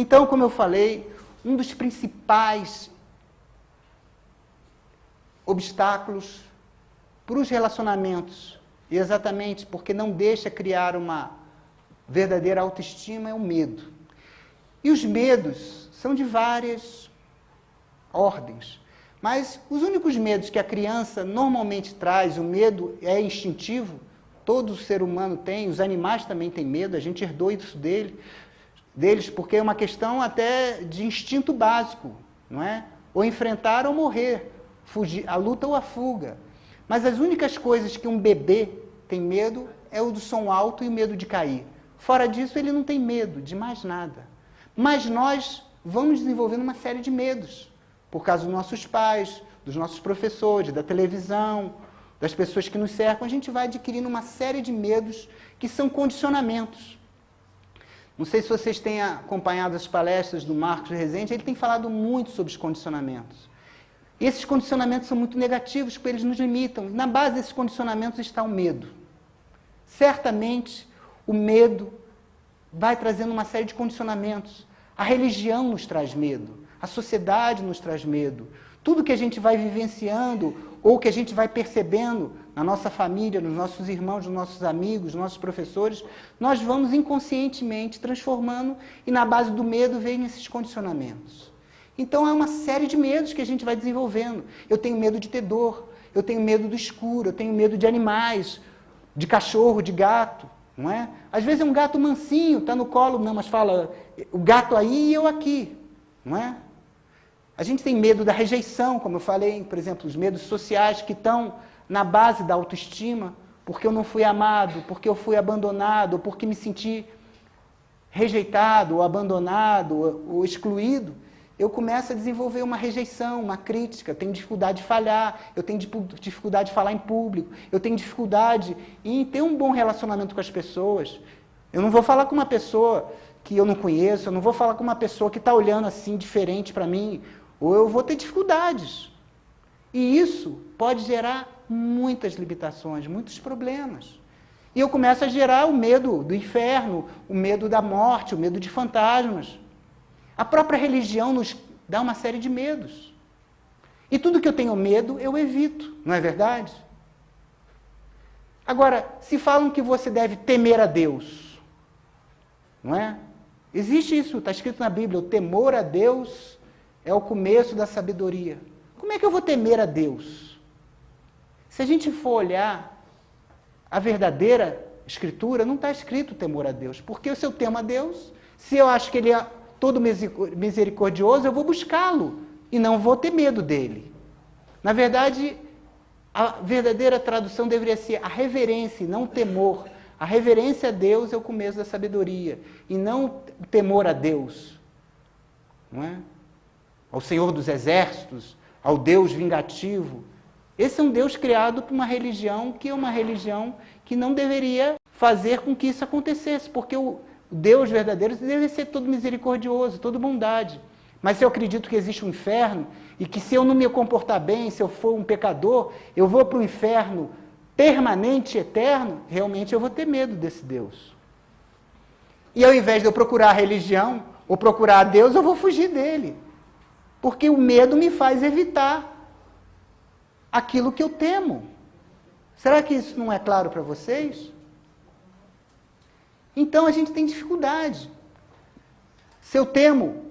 Então, como eu falei, um dos principais obstáculos para os relacionamentos, e exatamente porque não deixa criar uma verdadeira autoestima, é o medo. E os medos são de várias ordens, mas os únicos medos que a criança normalmente traz, o medo é instintivo, todo ser humano tem, os animais também têm medo, a gente herdou isso deles, porque é uma questão até de instinto básico, não é? Ou enfrentar ou morrer, fugir, a luta ou a fuga. Mas as únicas coisas que um bebê tem medo é o do som alto e o medo de cair. Fora disso, ele não tem medo de mais nada. Mas nós vamos desenvolvendo uma série de medos, por causa dos nossos pais, dos nossos professores, da televisão, das pessoas que nos cercam, a gente vai adquirindo uma série de medos que são condicionamentos. Não sei se vocês têm acompanhado as palestras do Marcos Rezende, ele tem falado muito sobre os condicionamentos. E esses condicionamentos são muito negativos, porque eles nos limitam. Na base desses condicionamentos está o medo. Certamente, o medo vai trazendo uma série de condicionamentos. A religião nos traz medo, a sociedade nos traz medo. Tudo que a gente vai vivenciando ou que a gente vai percebendo na nossa família, nos nossos irmãos, nos nossos amigos, nos nossos professores, nós vamos inconscientemente transformando e na base do medo vem esses condicionamentos. Então é uma série de medos que a gente vai desenvolvendo. Eu tenho medo de ter dor, eu tenho medo do escuro, eu tenho medo de animais, de cachorro, de gato, não é? Às vezes é um gato mansinho, está no colo, não, mas fala, o gato aí e eu aqui, não é? A gente tem medo da rejeição, como eu falei, por exemplo, os medos sociais que estão na base da autoestima, porque eu não fui amado, porque eu fui abandonado, ou porque me senti rejeitado, ou abandonado, ou excluído. Eu começo a desenvolver uma rejeição, uma crítica, eu tenho dificuldade de falhar, eu tenho dificuldade de falar em público, eu tenho dificuldade em ter um bom relacionamento com as pessoas. Eu não vou falar com uma pessoa que eu não conheço, eu não vou falar com uma pessoa que está olhando assim diferente para mim, ou eu vou ter dificuldades. E isso pode gerar muitas limitações, muitos problemas. E eu começo a gerar o medo do inferno, o medo da morte, o medo de fantasmas. A própria religião nos dá uma série de medos. E tudo que eu tenho medo, eu evito, não é verdade? Agora, se falam que você deve temer a Deus, não é? Existe isso, está escrito na Bíblia, o temor a Deus é o começo da sabedoria. Como é que eu vou temer a Deus? Se a gente for olhar a verdadeira Escritura, não está escrito temor a Deus. Porque se eu temo a Deus, se eu acho que Ele é todo misericordioso, eu vou buscá-lo e não vou ter medo dele. Na verdade, a verdadeira tradução deveria ser a reverência e não o temor. A reverência a Deus é o começo da sabedoria e não o temor a Deus. Não é? Ao Senhor dos Exércitos, ao Deus vingativo. Esse é um Deus criado por uma religião que é uma religião que não deveria fazer com que isso acontecesse, porque o Deus verdadeiro deve ser todo misericordioso, todo bondade. Mas se eu acredito que existe um inferno, e que se eu não me comportar bem, se eu for um pecador, eu vou para o inferno permanente, eterno, realmente eu vou ter medo desse Deus. E ao invés de eu procurar a religião, ou procurar a Deus, eu vou fugir dele. Porque o medo me faz evitar aquilo que eu temo. Será que isso não é claro para vocês? Então a gente tem dificuldade. Se eu temo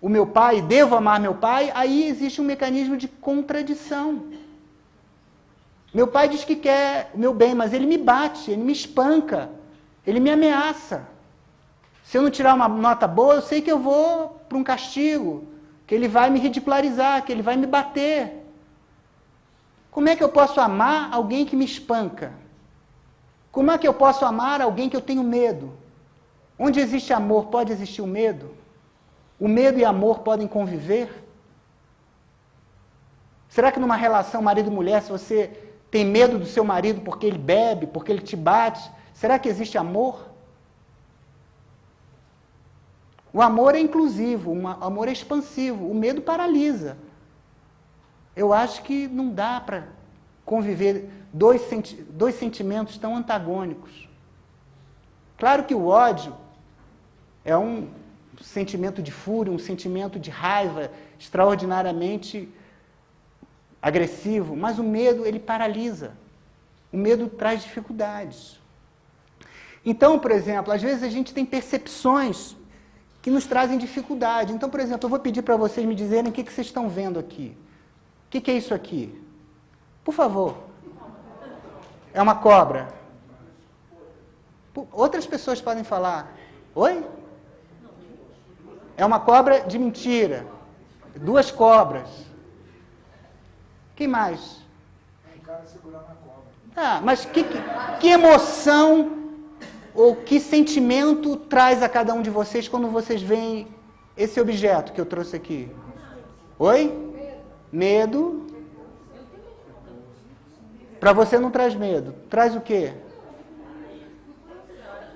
o meu pai, devo amar meu pai, aí existe um mecanismo de contradição. Meu pai diz que quer o meu bem, mas ele me bate, ele me espanca, ele me ameaça. Se eu não tirar uma nota boa, eu sei que eu vou para um castigo, que ele vai me ridicularizar, que ele vai me bater. Como é que eu posso amar alguém que me espanca? Como é que eu posso amar alguém que eu tenho medo? Onde existe amor, pode existir o medo? O medo e amor podem conviver? Será que numa relação marido e mulher, se você tem medo do seu marido porque ele bebe, porque ele te bate, será que existe amor? O amor é inclusivo, o amor é expansivo, o medo paralisa. Eu acho que não dá para conviver dois sentimentos tão antagônicos. Claro que o ódio é um sentimento de fúria, um sentimento de raiva extraordinariamente agressivo, mas o medo, ele paralisa. O medo traz dificuldades. Então, por exemplo, às vezes a gente tem percepções que nos trazem dificuldade. Então, por exemplo, eu vou pedir para vocês me dizerem o que vocês estão vendo aqui. O que é isso aqui? Por favor. É uma cobra. Outras pessoas podem falar. Oi? É uma cobra de mentira. 2 cobras. Quem mais? Um cara segurando a cobra. Ah, mas que emoção ou que sentimento traz a cada um de vocês quando vocês veem esse objeto que eu trouxe aqui? Oi? Medo. Para você não traz medo. Traz o quê?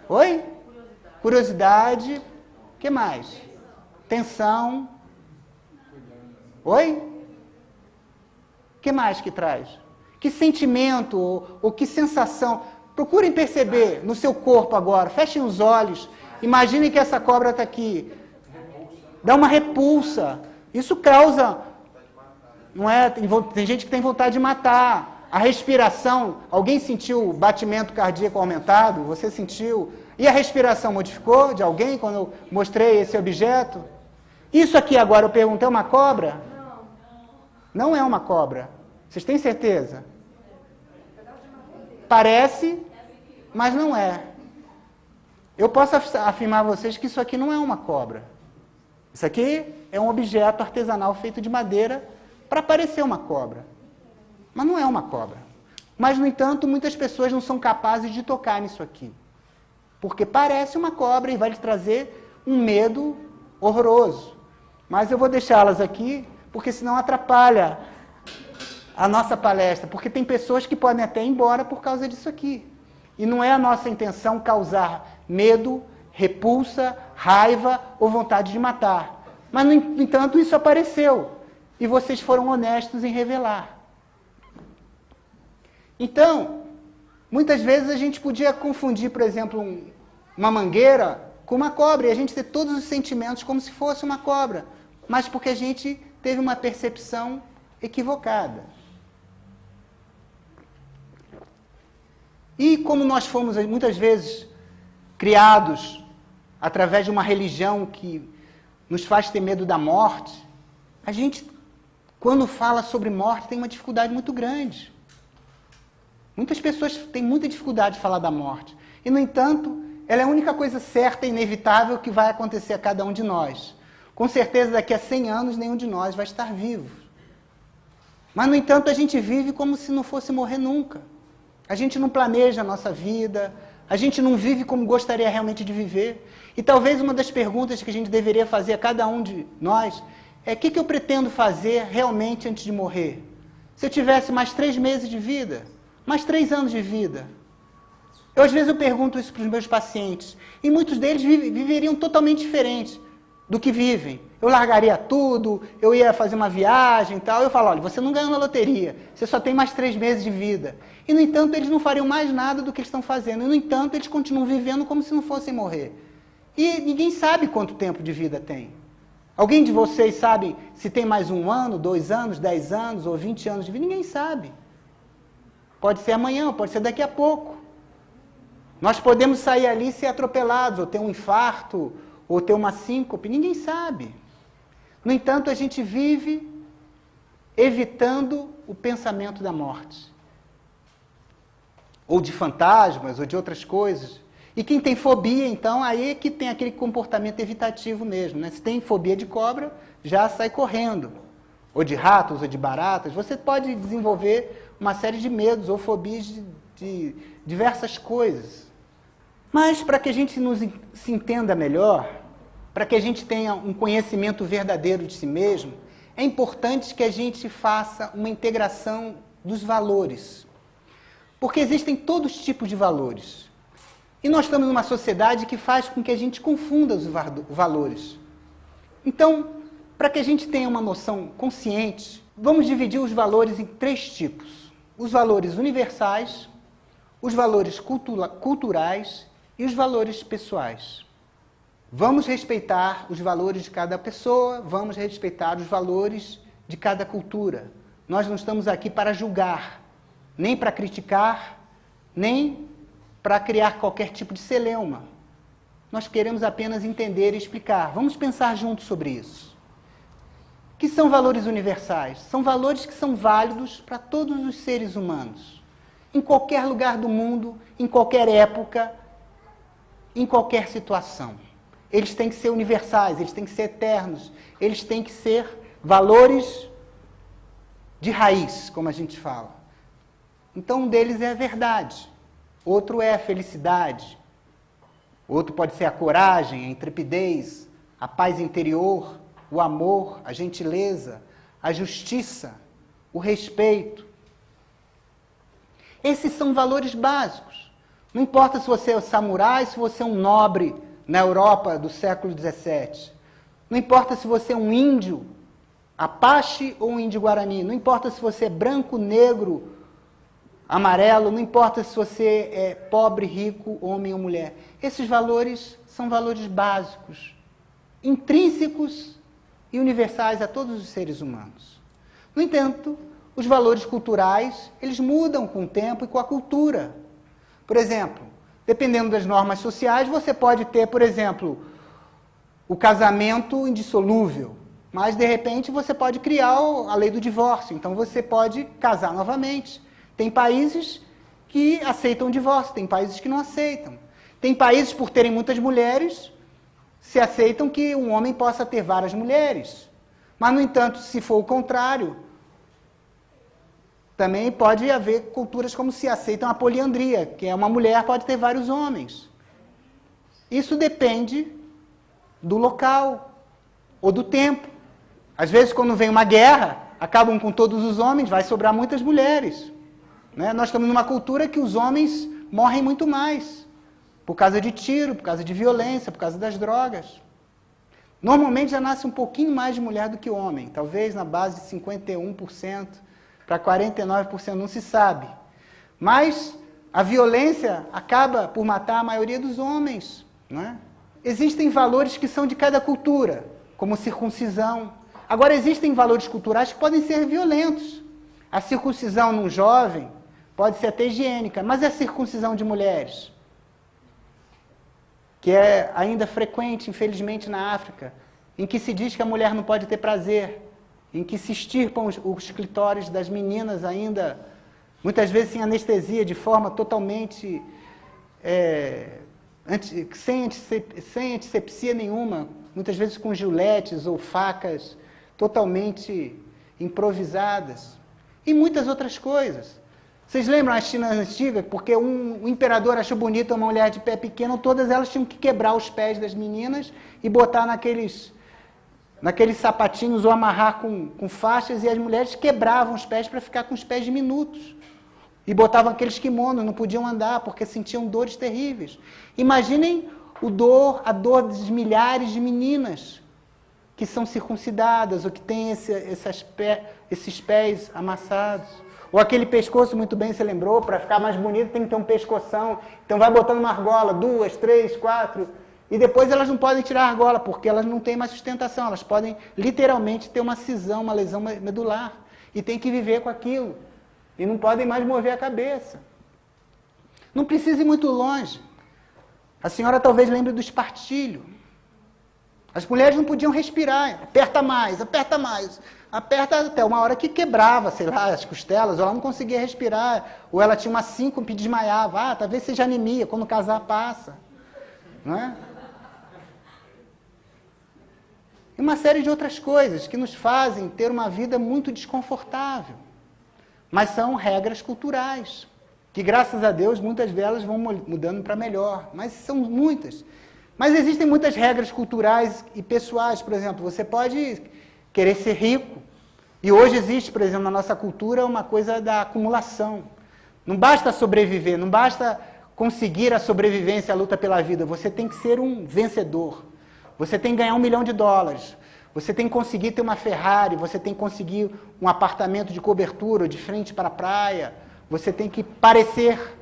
Oi? Curiosidade. O que mais? Tensão. Oi? O que mais que traz? Que sentimento ou que sensação? Procurem perceber no seu corpo agora. Fechem os olhos. Imaginem que essa cobra está aqui. Dá uma repulsa. Isso causa... Não é? Tem gente que tem vontade de matar. A respiração. Alguém sentiu o batimento cardíaco aumentado? Você sentiu? E a respiração modificou de alguém quando eu mostrei esse objeto? Isso aqui agora, eu perguntei, é uma cobra? Não é uma cobra. Vocês têm certeza? Parece, mas não é. Eu posso afirmar a vocês que isso aqui não é uma cobra. Isso aqui é um objeto artesanal feito de madeira para parecer uma cobra. Mas não é uma cobra. Mas, no entanto, muitas pessoas não são capazes de tocar nisso aqui. Porque parece uma cobra e vai lhes trazer um medo horroroso. Mas eu vou deixá-las aqui, porque senão atrapalha a nossa palestra. Porque tem pessoas que podem até ir embora por causa disso aqui. E não é a nossa intenção causar medo, repulsa, raiva ou vontade de matar. Mas, no entanto, isso apareceu. E vocês foram honestos em revelar. Então, muitas vezes a gente podia confundir, por exemplo, uma mangueira com uma cobra, e a gente ter todos os sentimentos como se fosse uma cobra, mas porque a gente teve uma percepção equivocada. E como nós fomos muitas vezes criados através de uma religião que nos faz ter medo da morte, a gente, quando fala sobre morte, tem uma dificuldade muito grande. Muitas pessoas têm muita dificuldade de falar da morte. E, no entanto, ela é a única coisa certa e inevitável que vai acontecer a cada um de nós. Com certeza, daqui a 100 anos, nenhum de nós vai estar vivo. Mas, no entanto, a gente vive como se não fosse morrer nunca. A gente não planeja a nossa vida, a gente não vive como gostaria realmente de viver. E talvez uma das perguntas que a gente deveria fazer a cada um de nós é: o que eu pretendo fazer realmente antes de morrer? Se eu tivesse mais 3 meses de vida, mais 3 anos de vida. Às vezes eu pergunto isso para os meus pacientes, e muitos deles viveriam totalmente diferente do que vivem. Eu largaria tudo, eu ia fazer uma viagem e tal. Eu falo: olha, você não ganhou na loteria, você só tem mais 3 meses de vida. E, no entanto, eles não fariam mais nada do que eles estão fazendo. E, no entanto, eles continuam vivendo como se não fossem morrer. E ninguém sabe quanto tempo de vida tem. Alguém de vocês sabe se tem mais 1 ano, 2 anos, 10 anos ou 20 anos de vida? Ninguém sabe. Pode ser amanhã, pode ser daqui a pouco. Nós podemos sair ali e ser atropelados, ou ter um infarto, ou ter uma síncope. Ninguém sabe. No entanto, a gente vive evitando o pensamento da morte. Ou de fantasmas, ou de outras coisas. E quem tem fobia, então, aí é que tem aquele comportamento evitativo mesmo, né? Se tem fobia de cobra, já sai correndo. Ou de ratos, ou de baratas. Você pode desenvolver uma série de medos ou fobias de diversas coisas. Mas, para que a gente se entenda melhor, para que a gente tenha um conhecimento verdadeiro de si mesmo, é importante que a gente faça uma integração dos valores. Porque existem todos os tipos de valores. E nós estamos numa sociedade que faz com que a gente confunda os valores. Então, para que a gente tenha uma noção consciente, vamos dividir os valores em 3 tipos. Os valores universais, os valores culturais e os valores pessoais. Vamos respeitar os valores de cada pessoa, vamos respeitar os valores de cada cultura. Nós não estamos aqui para julgar, nem para criticar, nem para criar qualquer tipo de celeuma. Nós queremos apenas entender e explicar. Vamos pensar juntos sobre isso. O que são valores universais? São valores que são válidos para todos os seres humanos, em qualquer lugar do mundo, em qualquer época, em qualquer situação. Eles têm que ser universais, eles têm que ser eternos, eles têm que ser valores de raiz, como a gente fala. Então, um deles é a verdade, outro é a felicidade, outro pode ser a coragem, a intrepidez, a paz interior, o amor, a gentileza, a justiça, o respeito. Esses são valores básicos. Não importa se você é um samurai, se você é um nobre na Europa do século XVII. Não importa se você é um índio, Apache ou um índio Guarani. Não importa se você é branco, negro, amarelo. Não importa se você é pobre, rico, homem ou mulher. Esses valores são valores básicos, intrínsecos e universais a todos os seres humanos. No entanto, os valores culturais, eles mudam com o tempo e com a cultura. Por exemplo, dependendo das normas sociais, você pode ter, por exemplo, o casamento indissolúvel, mas, de repente, você pode criar a lei do divórcio, então você pode casar novamente. Tem países que aceitam o divórcio, tem países que não aceitam. Tem países, por terem muitas mulheres, se aceitam que um homem possa ter várias mulheres. Mas, no entanto, se for o contrário, também pode haver culturas como se aceitam a poliandria, que é uma mulher pode ter vários homens. Isso depende do local ou do tempo. Às vezes, quando vem uma guerra, acabam com todos os homens, vai sobrar muitas mulheres. Né? Nós estamos numa cultura que os homens morrem muito mais, por causa de tiro, por causa de violência, por causa das drogas. Normalmente já nasce um pouquinho mais de mulher do que homem, talvez na base de 51%, para 49%, não se sabe. Mas a violência acaba por matar a maioria dos homens. Não é? Existem valores que são de cada cultura, como circuncisão. Agora, existem valores culturais que podem ser violentos. A circuncisão num jovem pode ser até higiênica, mas é a circuncisão de mulheres, que é ainda frequente, infelizmente, na África, em que se diz que a mulher não pode ter prazer, em que se extirpam os clitóris das meninas ainda, muitas vezes sem anestesia, de forma totalmente sem antisepsia nenhuma, muitas vezes com giletes ou facas totalmente improvisadas, e muitas outras coisas. Vocês lembram a China antiga? Porque um imperador achou bonita uma mulher de pé pequeno, todas elas tinham que quebrar os pés das meninas e botar naqueles sapatinhos ou amarrar com faixas, e as mulheres quebravam os pés para ficar com os pés diminutos. E botavam aqueles kimonos, não podiam andar porque sentiam dores terríveis. Imaginem a dor de milhares de meninas que são circuncidadas ou que têm esses pés amassados. Ou aquele pescoço, muito bem, você lembrou, para ficar mais bonito tem que ter um pescoção. Então vai botando uma argola, 2, 3, 4... E depois elas não podem tirar a argola, porque elas não têm mais sustentação. Elas podem, literalmente, ter uma cisão, uma lesão medular. E tem que viver com aquilo. E não podem mais mover a cabeça. Não precisa ir muito longe. A senhora talvez lembre do espartilho. As mulheres não podiam respirar. Aperta mais, aperta mais. Aperta até uma hora que quebrava, sei lá, as costelas, ou ela não conseguia respirar. Ou ela tinha uma síncope e desmaiava. Talvez seja anemia, quando casar passa. Não é? E uma série de outras coisas que nos fazem ter uma vida muito desconfortável. Mas são regras culturais, que graças a Deus muitas delas vão mudando para melhor, mas são muitas. Mas existem muitas regras culturais e pessoais, por exemplo, você pode querer ser rico, e hoje existe, por exemplo, na nossa cultura uma coisa da acumulação. Não basta sobreviver, não basta conseguir a sobrevivência, a luta pela vida, você tem que ser um vencedor. Você tem que ganhar $1 milhão, você tem que conseguir ter uma Ferrari, você tem que conseguir um apartamento de cobertura, de frente para a praia, você tem que parecer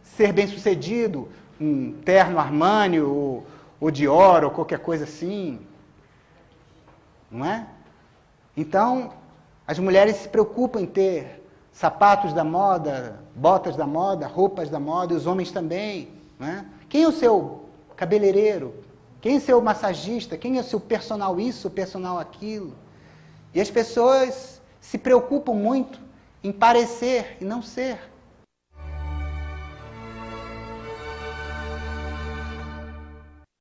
ser bem-sucedido, um terno Armani ou ou Dior, ou qualquer coisa assim. Não é? Então, as mulheres se preocupam em ter sapatos da moda, botas da moda, roupas da moda, e os homens também. Não é? Quem é o seu cabeleireiro? Quem é o seu massagista? Quem é o seu personal isso, personal aquilo? E as pessoas se preocupam muito em parecer e não ser.